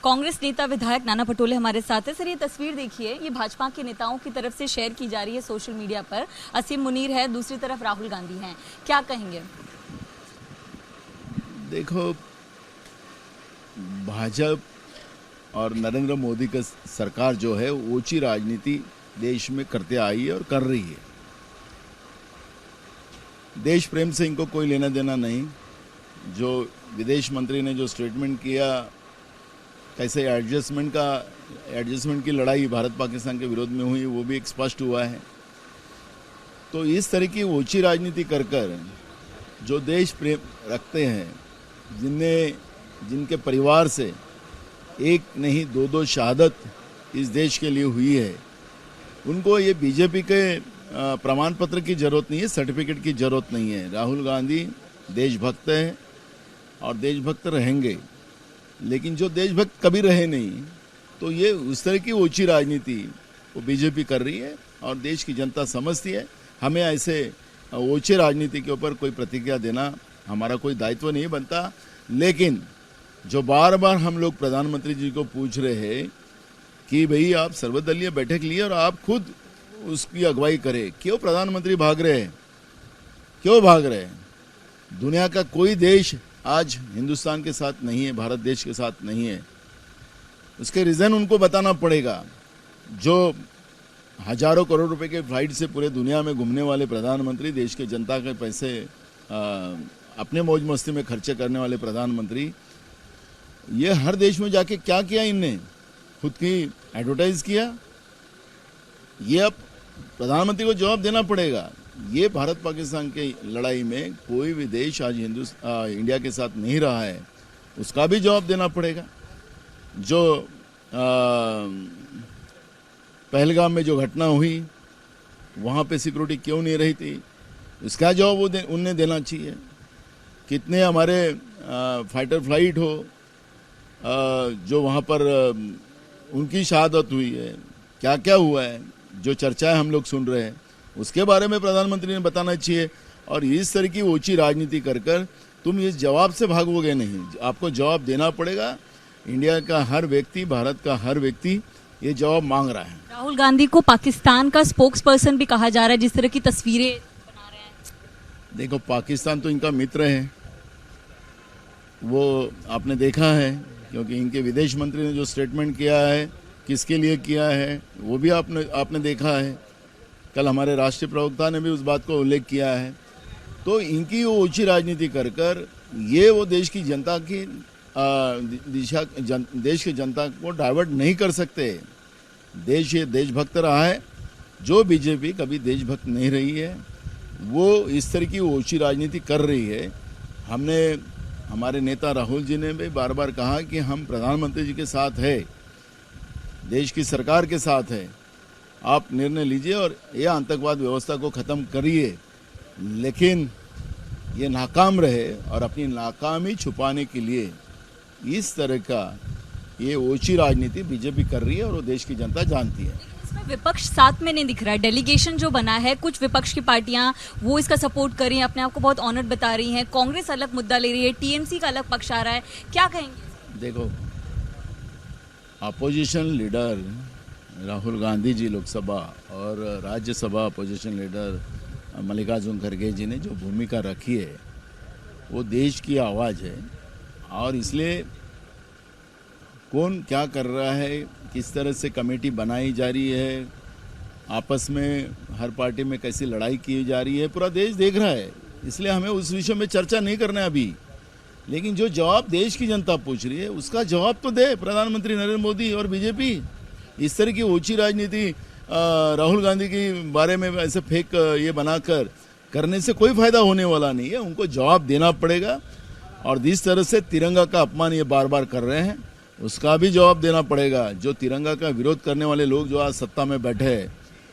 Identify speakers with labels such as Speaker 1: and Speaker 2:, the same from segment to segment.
Speaker 1: कांग्रेस नेता विधायक नाना पटोले हमारे साथ है। सर, ये तस्वीर देखिए, ये भाजपा के नेताओं की तरफ से शेयर की जा रही है सोशल मीडिया पर। असीम मुनीर है, दूसरी तरफ राहुल गांधी हैं, क्या कहेंगे?
Speaker 2: देखो, भाजपा और नरेंद्र मोदी का सरकार जो है ऊंची राजनीति देश में करते आई है और कर रही है। देश प्रेम से इनको कोई लेना देना नहीं। जो विदेश मंत्री ने जो स्टेटमेंट किया, कैसे एडजस्टमेंट की लड़ाई भारत पाकिस्तान के विरोध में हुई, वो भी एक स्पष्ट हुआ है। तो इस तरह की ऊंची राजनीति कर जो देश प्रेम रखते हैं, जिनके परिवार से एक नहीं दो शहादत इस देश के लिए हुई है, उनको ये बीजेपी के प्रमाण पत्र की जरूरत नहीं है, सर्टिफिकेट की जरूरत नहीं है। राहुल गांधी देशभक्त है और देशभक्त रहेंगे, लेकिन जो देशभक्त कभी रहे नहीं, तो ये उस तरह की ऊंची राजनीति वो बीजेपी कर रही है और देश की जनता समझती है। हमें ऐसे ऊंची राजनीति के ऊपर कोई प्रतिक्रिया देना हमारा कोई दायित्व नहीं बनता। लेकिन जो बार बार हम लोग प्रधानमंत्री जी को पूछ रहे हैं कि भाई आप सर्वदलीय बैठक लिए और आप खुद उसकी अगुवाई करें, क्यों प्रधानमंत्री भाग रहे हैं, क्यों भाग रहे हैं? दुनिया का कोई देश आज हिंदुस्तान के साथ नहीं है, भारत देश के साथ नहीं है। उसके रीज़न उनको बताना पड़ेगा। जो हजारों करोड़ रुपए के फ्लाइट से पूरे दुनिया में घूमने वाले प्रधानमंत्री, देश के जनता के पैसे अपने मौज मस्ती में खर्चे करने वाले प्रधानमंत्री, ये हर देश में जाके क्या किया? इनने खुद की एडवर्टाइज किया। ये अब प्रधानमंत्री को जवाब देना पड़ेगा। ये भारत पाकिस्तान की लड़ाई में कोई भी देश आज इंडिया के साथ नहीं रहा है, उसका भी जवाब देना पड़ेगा। जो पहलगाम में जो घटना हुई, वहाँ पे सिक्योरिटी क्यों नहीं रही थी, इसका जवाब उन्हें देना चाहिए। कितने हमारे फाइटर फ्लाइट हो जो वहाँ पर उनकी शहादत हुई है, क्या क्या हुआ है, जो चर्चाएं हम लोग सुन रहे हैं, उसके बारे में प्रधानमंत्री ने बताना चाहिए। और इस तरह की ऊंची राजनीति कर तुम इस जवाब से भागोगे नहीं, आपको जवाब देना पड़ेगा। इंडिया का हर व्यक्ति, भारत का हर व्यक्ति ये जवाब मांग रहा है।
Speaker 1: राहुल गांधी को पाकिस्तान का स्पोक्स पर्सन भी कहा जा रहा है, जिस तरह की तस्वीरें बना रहे हैं।
Speaker 2: देखो, पाकिस्तान तो इनका मित्र है, वो आपने देखा है, क्योंकि इनके विदेश मंत्री ने जो स्टेटमेंट किया है, किसके लिए किया है, वो भी आपने देखा है। कल हमारे राष्ट्रीय प्रवक्ता ने भी उस बात को उल्लेख किया है। तो इनकी वो ऊंची राजनीति कर ये वो देश की जनता की देश की जनता को डाइवर्ट नहीं कर सकते। देश ये देशभक्त रहा है। जो बीजेपी कभी देशभक्त नहीं रही है, वो इस तरह की ऊंची राजनीति कर रही है। हमारे नेता राहुल जी ने भी बार बार कहा कि हम प्रधानमंत्री जी के साथ है, देश की सरकार के साथ है, आप निर्णय लीजिए और यह आतंकवाद व्यवस्था को ख़त्म करिए। लेकिन ये नाकाम रहे और अपनी नाकामी छुपाने के लिए इस तरह का ये ऊंची राजनीति बीजेपी कर रही है और वो देश की जनता जानती है।
Speaker 1: इसमें विपक्ष साथ में नहीं दिख रहा है। डेलीगेशन जो बना है, कुछ विपक्ष की पार्टियां वो इसका सपोर्ट कर रही हैं, अपने आप को बहुत ऑनर्ड बता रही हैं। कांग्रेस अलग मुद्दा ले रही है, टीएमसी का अलग पक्ष आ रहा है, क्या कहेंगे?
Speaker 2: देखो, अपोजिशन लीडर राहुल गांधी जी लोकसभा और राज्यसभा अपोजिशन लीडर मल्लिकार्जुन खड़गे जी ने जो भूमिका रखी है, वो देश की आवाज़ है। और इसलिए कौन क्या कर रहा है, किस तरह से कमेटी बनाई जा रही है, आपस में हर पार्टी में कैसी लड़ाई की जा रही है, पूरा देश देख रहा है। इसलिए हमें उस विषय में चर्चा नहीं करना है अभी। लेकिन जो जवाब देश की जनता पूछ रही है, उसका जवाब तो दे प्रधानमंत्री नरेंद्र मोदी और बीजेपी। इस तरह की ऊंची राजनीति राहुल गांधी के बारे में ऐसे फेक ये बनाकर करने से कोई फायदा होने वाला नहीं है। उनको जवाब देना पड़ेगा। और जिस तरह से तिरंगा का अपमान ये बार बार कर रहे हैं, उसका भी जवाब देना पड़ेगा। जो तिरंगा का विरोध करने वाले लोग जो आज सत्ता में बैठे हैं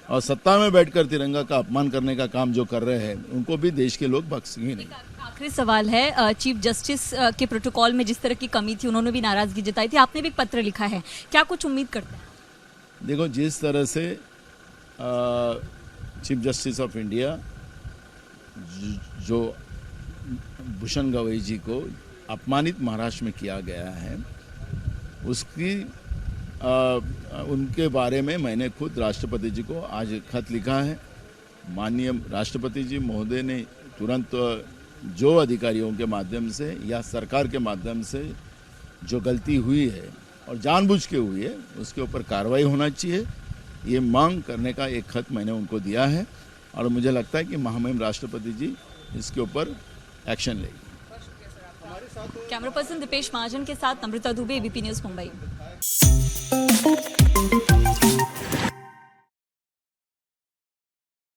Speaker 2: और सत्ता में बैठकर तिरंगा का अपमान करने का काम जो कर रहे हैं, उनको भी देश के लोग बख्शेंगे नहीं।
Speaker 1: आखिरी सवाल है, चीफ जस्टिस के प्रोटोकॉल में जिस तरह की कमी थी, उन्होंने भी नाराजगी जताई थी, आपने भी एक पत्र लिखा है, क्या कुछ उम्मीद करते हैं?
Speaker 2: देखो, जिस तरह से चीफ जस्टिस ऑफ इंडिया जो भूषण गवई जी को अपमानित महाराष्ट्र में किया गया है, उसकी उनके बारे में मैंने खुद राष्ट्रपति जी को आज एक खत लिखा है। माननीय राष्ट्रपति जी महोदय ने तुरंत जो अधिकारियों के माध्यम से या सरकार के माध्यम से जो गलती हुई है और जानबूझ के हुई है उसके ऊपर कार्रवाई होना चाहिए, ये मांग करने का एक खत मैंने उनको दिया है और मुझे लगता है कि महामहिम राष्ट्रपति जी इसके ऊपर एक्शन लेंगे।
Speaker 1: कैमरा पर्सन दीपेश महाजन के साथ अमृता दुबे, एबीपी न्यूज़ मुंबई।